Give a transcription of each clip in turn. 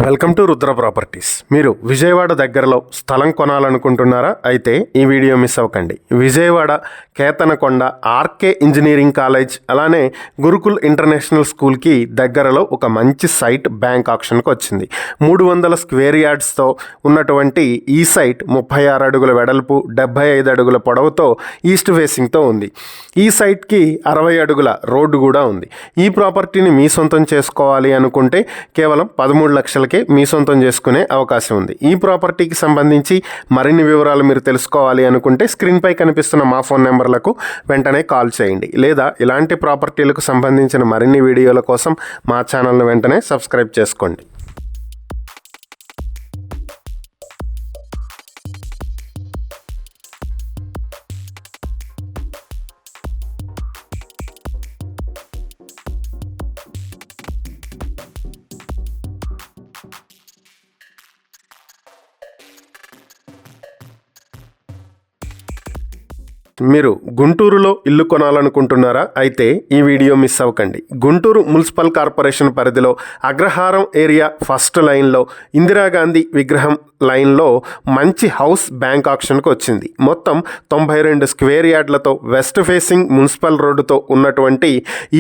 Welcome to Rudra properties. మీరు విజయవాడ దగ్గరలో స్థలం కొనాలనుకుంటున్నారా? అయితే ఈ వీడియో మిస్ అవ్వకండి. Vijayawada Kethanakonda RK engineering college అలానే గురుకుల్ ఇంటర్నేషనల్ స్కూల్కి దగ్గరలో ఒక మంచి సైట్ బ్యాంక్ ఆక్షన్కి వచ్చింది. 300 స్క్వేర్ యార్డ్స్తో ఉన్నటువంటి ఈ సైట్ 36 అడుగుల వెడల్పు 75 అడుగుల పొడవుతో ఈస్ట్ ఫేసింగ్తో ఉంది. ఈ సైట్కి 60 అడుగుల రోడ్డు కూడా ఉంది. ఈ ప్రాపర్టీని మీ సొంతం చేసుకోవాలి అనుకుంటే కేవలం 13 లక్షలకే మీ సొంతం చేసుకునే అవకాశం ఉంది. ఈ ప్రాపర్టీకి సంబంధించి మరిన్ని వివరాలు మీరు తెలుసుకోవాలి అనుకుంటే స్క్రీన్పై కనిపిస్తున్న మా ఫోన్ నెంబర్లకు వెంటనే కాల్ చేయండి. లేదా ఇలాంటి ప్రాపర్టీలకు సంబంధించిన మరిన్ని వీడియోల కోసం మా ఛానల్ను వెంటనే సబ్స్క్రైబ్ చేసుకోండి. మీరు గుంటూరులో ఇల్లు కొనాలనుకుంటున్నారా? అయితే ఈ వీడియో మిస్ అవ్వకండి. గుంటూరు మున్సిపల్ కార్పొరేషన్ పరిధిలో అగ్రహారం ఏరియా ఫస్ట్ లైన్లో ఇందిరాగాంధీ విగ్రహం లైన్లో మంచి హౌస్ బ్యాంక్ ఆక్షన్కి వచ్చింది. మొత్తం 92 స్క్వేర్ యార్డ్లతో వెస్ట్ ఫేసింగ్ మున్సిపల్ రోడ్డుతో ఉన్నటువంటి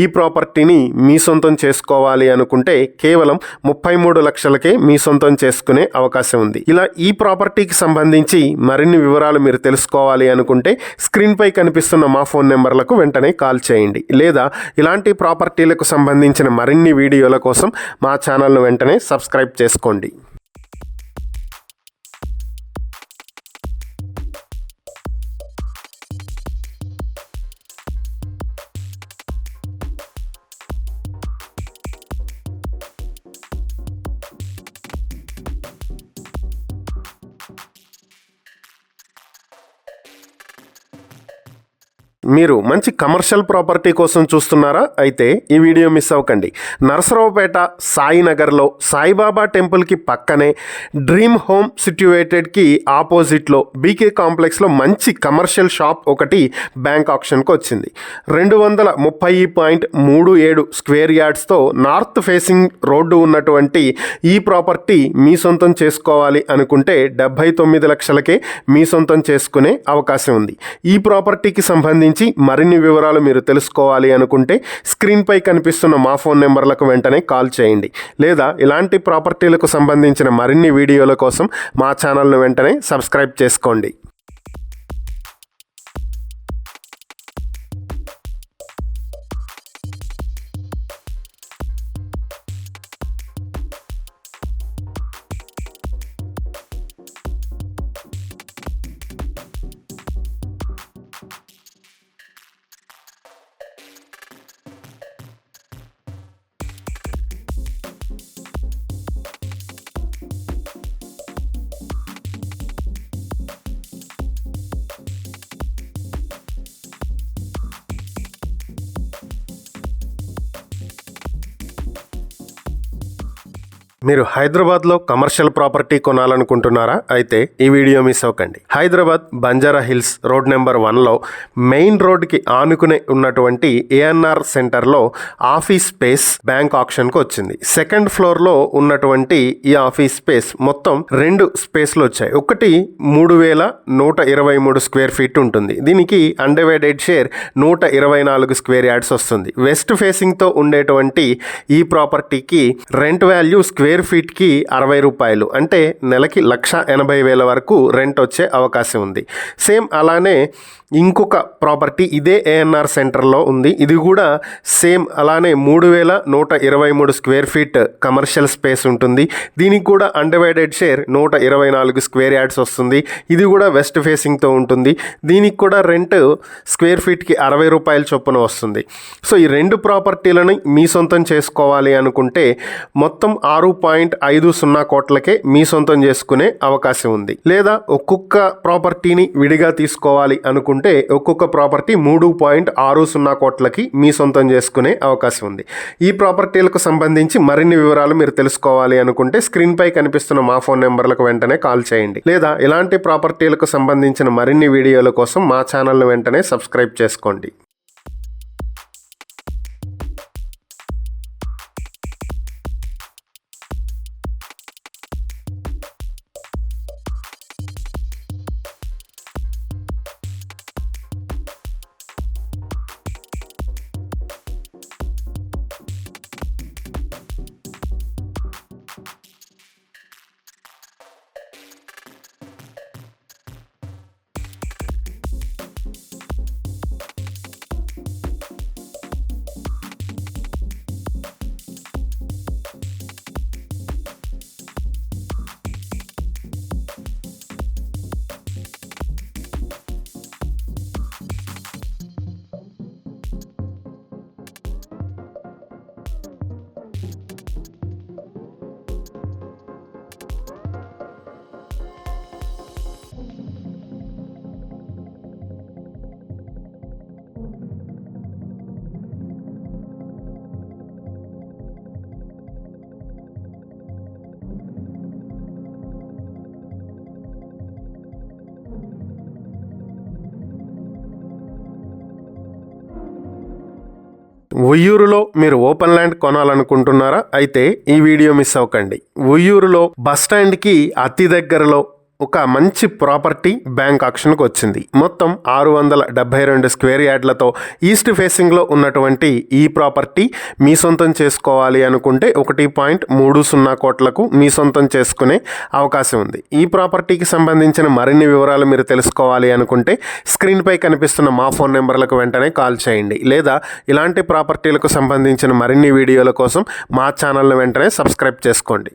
ఈ ప్రాపర్టీని మీ సొంతం చేసుకోవాలి అనుకుంటే కేవలం 33 లక్షలకే మీ సొంతం చేసుకునే అవకాశం ఉంది. ఇలా ఈ ప్రాపర్టీకి సంబంధించి మరిన్ని వివరాలు మీరు తెలుసుకోవాలి అనుకుంటే స్క్రీన్పై కనిపిస్తున్న మా ఫోన్ నెంబర్లకు వెంటనే కాల్ చేయండి. లేదా ఇలాంటి ప్రాపర్టీలకు సంబంధించిన మరిన్ని వీడియోల కోసం మా ఛానల్ను వెంటనే సబ్స్క్రైబ్ చేసుకోండి. మీరు మంచి కమర్షియల్ ప్రాపర్టీ కోసం చూస్తున్నారా? అయితే ఈ వీడియో మిస్ అవ్వకండి. నరసరావుపేట సాయినగర్లో సాయిబాబా టెంపుల్కి పక్కనే డ్రీమ్ హోమ్ సిట్యువేటెడ్కి ఆపోజిట్లో బీకే కాంప్లెక్స్లో మంచి కమర్షియల్ షాప్ ఒకటి బ్యాంక్ ఆక్షన్కి వచ్చింది. 230.37 స్క్వేర్ యార్డ్స్తో నార్త్ ఫేసింగ్ రోడ్డు ఉన్నటువంటి ఈ ప్రాపర్టీ మీ సొంతం చేసుకోవాలి అనుకుంటే 79 లక్షలకే మీ సొంతం చేసుకునే అవకాశం ఉంది. ఈ ప్రాపర్టీకి సంబంధించి మరిన్ని వివరాలు మీరు తెలుసుకోవాలి అనుకుంటే స్క్రీన్పై కనిపిస్తున్న మా ఫోన్ నెంబర్లకు వెంటనే కాల్ చేయండి. లేదా ఇలాంటి ప్రాపర్టీలకు సంబంధించిన మరిన్ని వీడియోల కోసం మా ఛానల్ను వెంటనే సబ్స్క్రైబ్ చేసుకోండి. మీరు హైదరాబాద్లో కమర్షియల్ ప్రాపర్టీ కొనాలనుకుంటున్నారా? అయితే ఈ వీడియో మిస్ అవ్వకండి. Hyderabad Banjara Hills road number 1లో మెయిన్ రోడ్కి ఆనుకునే ఉన్నటువంటి ఏఎన్ఆర్ సెంటర్లో ఆఫీస్ స్పేస్ బ్యాంక్ ఆక్షన్కి వచ్చింది. సెకండ్ ఫ్లోర్లో ఉన్నటువంటి ఈ ఆఫీస్ స్పేస్ మొత్తం 2 స్పేస్లు వచ్చాయి. ఒకటి 3123 స్క్వేర్ ఫీట్ ఉంటుంది. దీనికి అన్డివైడెడ్ షేర్ 124 స్క్వేర్ యార్డ్స్ వస్తుంది. వెస్ట్ ఫేసింగ్తో ఉండేటువంటి ఈ ప్రాపర్టీకి రెంట్ వాల్యూ స్క్వేర్ ఫీట్కి 60 రూపాయలు, అంటే నెలకి 1,80,000 వరకు రెంట్ వచ్చే అవకాశం ఉంది. సేమ్ అలానే ఇంకొక ప్రాపర్టీ ఇదే ఏఎన్ఆర్ సెంటర్లో ఉంది. ఇది కూడా సేమ్ అలానే 3,123 స్క్వేర్ ఫీట్ కమర్షియల్ స్పేస్ ఉంటుంది. దీనికి కూడా అన్డివైడెడ్ షేర్ 124 స్క్వేర్ యార్డ్స్ వస్తుంది. ఇది కూడా వెస్ట్ ఫేసింగ్తో ఉంటుంది. దీనికి కూడా రెంట్ స్క్వేర్ ఫీట్కి 60 రూపాయల చొప్పున వస్తుంది. సో ఈ 2 ప్రాపర్టీలను మీ సొంతం చేసుకోవాలి అనుకుంటే మొత్తం 6.50 కోట్లకే మీ సొంతం చేసుకునే అవకాశం ఉంది. లేదా ఒక్కొక్క ప్రాపర్టీని విడిగా తీసుకోవాలి అనుకుంటే ఒక్కొక్క ప్రాపర్టీ 3.60 కోట్లకి మీ సొంతం చేసుకునే అవకాశం ఉంది. ఈ ప్రాపర్టీలకు సంబంధించి మరిన్ని వివరాలు మీరు తెలుసుకోవాలి అనుకుంటే స్క్రీన్పై కనిపిస్తున్న మా ఫోన్ నెంబర్లకు వెంటనే కాల్ చేయండి. లేదా ఇలాంటి ప్రాపర్టీలకు సంబంధించిన మరిన్ని వీడియోల కోసం మా ఛానల్ను వెంటనే సబ్స్క్రైబ్ చేసుకోండి. ఉయ్యూరులో మీరు ఓపెన్ ల్యాండ్ కొనాలనుకుంటున్నారా? అయితే ఈ వీడియో మిస్ అవ్వకండి. ఉయ్యూరులో బస్టాండ్కి అతి దగ్గరలో ఒక మంచి ప్రాపర్టీ బ్యాంక్ ఆక్షన్కి వచ్చింది. మొత్తం 672 స్క్వేర్ యార్డ్లతో ఈస్ట్ ఫేసింగ్లో ఉన్నటువంటి ఈ ప్రాపర్టీ మీ సొంతం చేసుకోవాలి అనుకుంటే 1.30 కోట్లకు మీ సొంతం చేసుకునే అవకాశం ఉంది. ఈ ప్రాపర్టీకి సంబంధించిన మరిన్ని వివరాలు మీరు తెలుసుకోవాలి అనుకుంటే స్క్రీన్పై కనిపిస్తున్న మా ఫోన్ నెంబర్లకు వెంటనే కాల్ చేయండి, లేదా ఇలాంటి ప్రాపర్టీలకు సంబంధించిన మరిన్ని వీడియోల కోసం మా ఛానల్ని వెంటనే సబ్స్క్రైబ్ చేసుకోండి.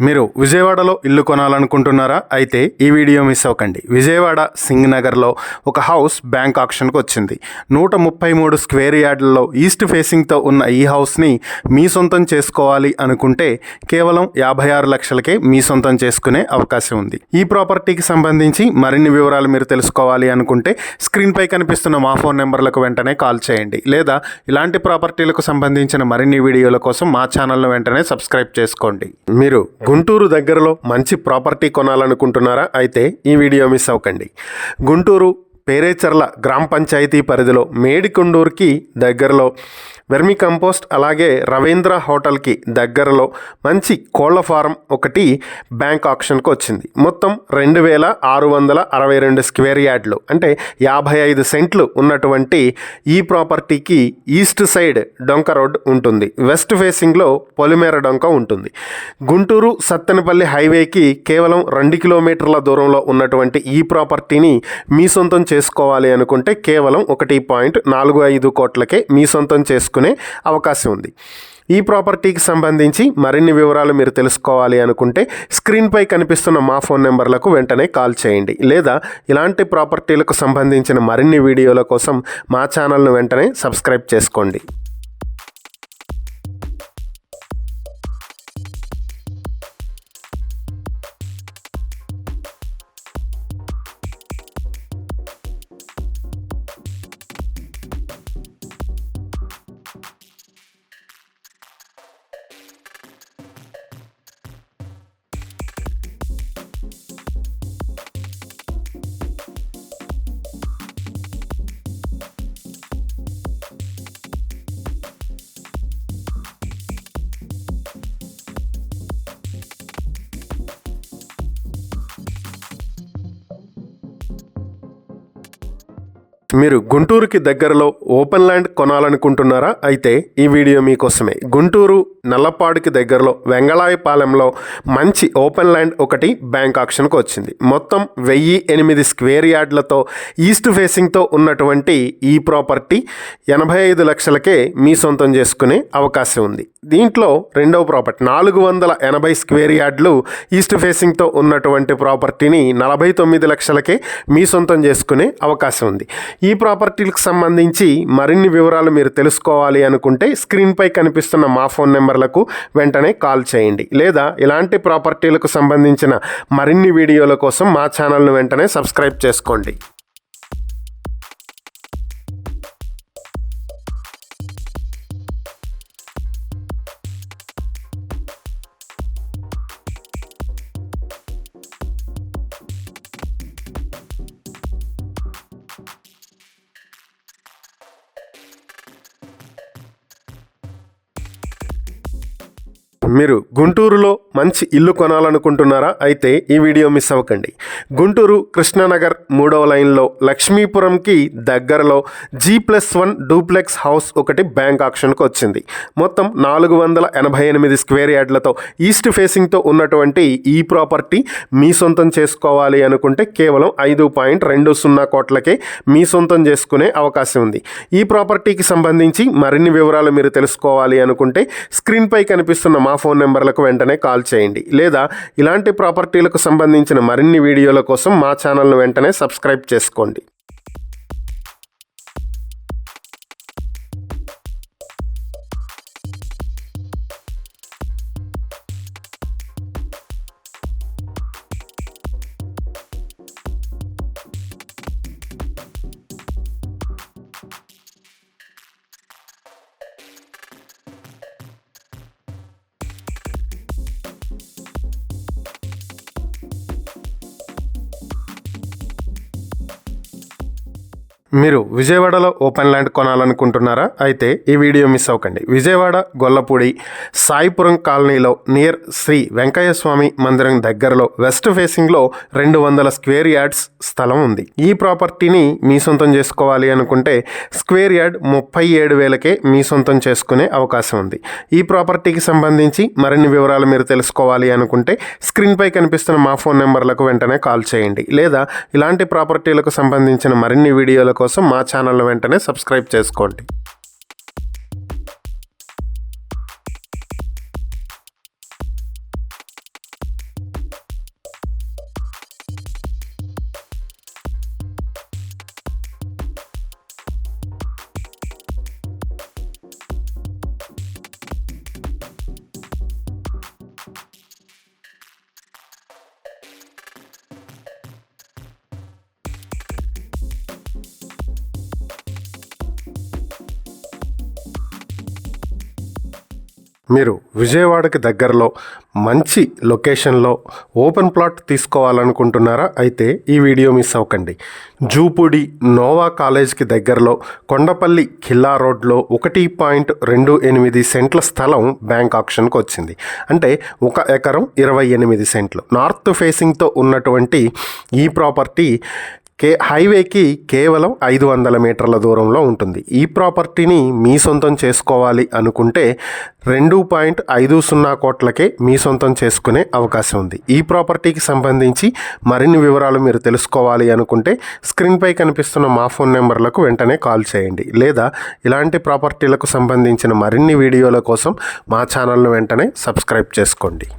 మీరు విజయవాడలో ఇల్లు కొనాలనుకుంటున్నారా? అయితే ఈ వీడియో మిస్ అవ్వకండి. విజయవాడ సింగ్ నగర్లో ఒక హౌస్ బ్యాంక్ ఆక్షన్కి వచ్చింది. 133 స్క్వేర్ యార్డ్లలో ఈస్ట్ ఫేసింగ్తో ఉన్న ఈ హౌస్ని మీ సొంతం చేసుకోవాలి అనుకుంటే కేవలం 56 లక్షలకే మీ సొంతం చేసుకునే అవకాశం ఉంది. ఈ ప్రాపర్టీకి సంబంధించి మరిన్ని వివరాలు మీరు తెలుసుకోవాలి అనుకుంటే స్క్రీన్పై కనిపిస్తున్న మా ఫోన్ నెంబర్లకు వెంటనే కాల్ చేయండి, లేదా ఇలాంటి ప్రాపర్టీలకు సంబంధించిన మరిన్ని వీడియోల కోసం మా ఛానల్ను వెంటనే సబ్స్క్రైబ్ చేసుకోండి. మీరు గుంటూరు దగ్గరలో మంచి ప్రాపర్టీ కొనాలనుకుంటున్నారా? అయితే ఈ వీడియో మిస్ అవ్వకండి. గుంటూరు పేరేచర్ల గ్రామ పంచాయతీ పరిధిలో మేడికొండూరుకి దగ్గరలో వెర్మి కంపోస్ట్ అలాగే రవీంద్ర హోటల్కి దగ్గరలో మంచి కోళ్ల ఫారం ఒకటి బ్యాంక్ ఆక్షన్కి వచ్చింది. మొత్తం 2662 స్క్వేర్ యార్డ్లు అంటే 55 సెంట్లు ఉన్నటువంటి ఈ ప్రాపర్టీకి ఈస్ట్ సైడ్ డొంక రోడ్ ఉంటుంది. వెస్ట్ ఫేసింగ్లో పొలిమేర డొంక ఉంటుంది. గుంటూరు సత్తెనపల్లి హైవేకి కేవలం 2 కిలోమీటర్ల దూరంలో ఉన్నటువంటి ఈ ప్రాపర్టీని మీ సొంతం చేసుకోవాలి అనుకుంటే కేవలం 1.45 కోట్లకే మీ సొంతం చేసుకునే అవకాశం ఉంది. ఈ ప్రాపర్టీకి సంబంధించి మరిన్ని వివరాలు మీరు తెలుసుకోవాలి అనుకుంటే స్క్రీన్పై కనిపిస్తున్న మా ఫోన్ నెంబర్లకు వెంటనే కాల్ చేయండి, లేదా ఇలాంటి ప్రాపర్టీలకు సంబంధించిన మరిన్ని వీడియోల కోసం మా ఛానల్ను వెంటనే సబ్స్క్రైబ్ చేసుకోండి. మీరు గుంటూరుకి దగ్గరలో ఓపెన్ ల్యాండ్ కొనాలనుకుంటున్నారా? అయితే ఈ వీడియో మీకోసమే. గుంటూరు నల్లపాడుకి దగ్గరలో వెంగళాయపాలెంలో మంచి ఓపెన్ ల్యాండ్ ఒకటి బ్యాంక్ ఆక్షన్కి వచ్చింది. మొత్తం 1008 స్క్వేర్ యార్డ్లతో ఈస్ట్ ఫేసింగ్తో ఉన్నటువంటి ఈ ప్రాపర్టీ 85 లక్షలకే మీ సొంతం చేసుకునే అవకాశం ఉంది. దీంట్లో రెండవ ప్రాపర్టీ 480 స్క్వేర్ యార్డ్లు ఈస్ట్ ఫేసింగ్తో ఉన్నటువంటి ప్రాపర్టీని 49 లక్షలకే మీ సొంతం చేసుకునే అవకాశం ఉంది. ఈ ప్రాపర్టీలకు సంబంధించి మరిన్ని వివరాలు మీరు తెలుసుకోవాలి అనుకుంటే స్క్రీన్పై కనిపిస్తున్న మా ఫోన్ నెంబర్లకు వెంటనే కాల్ చేయండి, లేదా ఇలాంటి ప్రాపర్టీలకు సంబంధించిన మరిన్ని వీడియోల కోసం మా ఛానల్ను వెంటనే సబ్స్క్రైబ్ చేసుకోండి. మీరు గుంటూరులో మంచి ఇల్లు కొనాలనుకుంటున్నారా? అయితే ఈ వీడియో మిస్ అవ్వకండి. గుంటూరు కృష్ణానగర్ 3వ లైన్లో లక్ష్మీపురంకి దగ్గరలో G+1 డూప్లెక్స్ హౌస్ ఒకటి బ్యాంక్ ఆక్షన్కి వచ్చింది. మొత్తం 488 స్క్వేర్ యార్డ్లతో ఈస్ట్ ఫేసింగ్తో ఉన్నటువంటి ఈ ప్రాపర్టీ మీ సొంతం చేసుకోవాలి అనుకుంటే కేవలం 5.20 కోట్లకే మీ సొంతం చేసుకునే అవకాశం ఉంది. ఈ ప్రాపర్టీకి సంబంధించి మరిన్ని వివరాలు మీరు తెలుసుకోవాలి అనుకుంటే స్క్రీన్పై కనిపిస్తున్న మా ఫోన్ నెంబర్లకు వెంటనే కాల్ చేయండి, లేదా ఇలాంటి ప్రాపర్టీలకు సంబంధించిన మరిన్ని వీడియోల కోసం మా ఛానల్ను వెంటనే సబ్స్క్రైబ్ చేసుకోండి. మీరు విజయవాడలో ఓపెన్ ల్యాండ్ కొనాలనుకుంటున్నారా? అయితే ఈ వీడియో మిస్ అవ్వకండి. విజయవాడ గొల్లపూడి సాయిపురం కాలనీలో నియర్ శ్రీ వెంకయ్య స్వామి మందిరం దగ్గరలో వెస్ట్ ఫేసింగ్లో 200 స్క్వేర్ యార్డ్స్ స్థలం ఉంది. ఈ ప్రాపర్టీని మీ సొంతం చేసుకోవాలి అనుకుంటే స్క్వేర్ యార్డ్ 37,000కే మీ సొంతం చేసుకునే అవకాశం ఉంది. ఈ ప్రాపర్టీకి సంబంధించి మరిన్ని వివరాలు మీరు తెలుసుకోవాలి అనుకుంటే స్క్రీన్పై కనిపిస్తున్న మా ఫోన్ నెంబర్లకు వెంటనే కాల్ చేయండి, లేదా ఇలాంటి ప్రాపర్టీలకు సంబంధించిన మరిన్ని వీడియోల కోసం మా ఛానల్ వెంటనే సబ్స్క్రైబ్ చేసుకోండి. మీరు విజయవాడకి దగ్గరలో మంచి లొకేషన్లో ఓపెన్ ప్లాట్ తీసుకోవాలనుకుంటున్నారా? అయితే ఈ వీడియో మిస్ అవ్వకండి. జూపూడి నోవా కాలేజ్కి దగ్గరలో కొండపల్లి ఖిల్లా రోడ్లో 1.28 సెంట్ల స్థలం బ్యాంక్ ఆప్షన్కి వచ్చింది. అంటే 1 ఎకరం 28 సెంట్లు. నార్త్ ఫేసింగ్తో ఉన్నటువంటి ఈ ప్రాపర్టీ హైవేకి కేవలం 500 మీటర్ల దూరంలో ఉంటుంది. ఈ ప్రాపర్టీని మీ సొంతం చేసుకోవాలి అనుకుంటే 2.50 కోట్లకే మీ సొంతం చేసుకునే అవకాశం ఉంది. ఈ ప్రాపర్టీకి సంబంధించి మరిన్ని వివరాలు మీరు తెలుసుకోవాలి అనుకుంటే స్క్రీన్పై కనిపిస్తున్న మా ఫోన్ నెంబర్లకు వెంటనే కాల్ చేయండి, లేదా ఇలాంటి ప్రాపర్టీలకు సంబంధించిన మరిన్ని వీడియోల కోసం మా ఛానల్ను వెంటనే సబ్స్క్రైబ్ చేసుకోండి.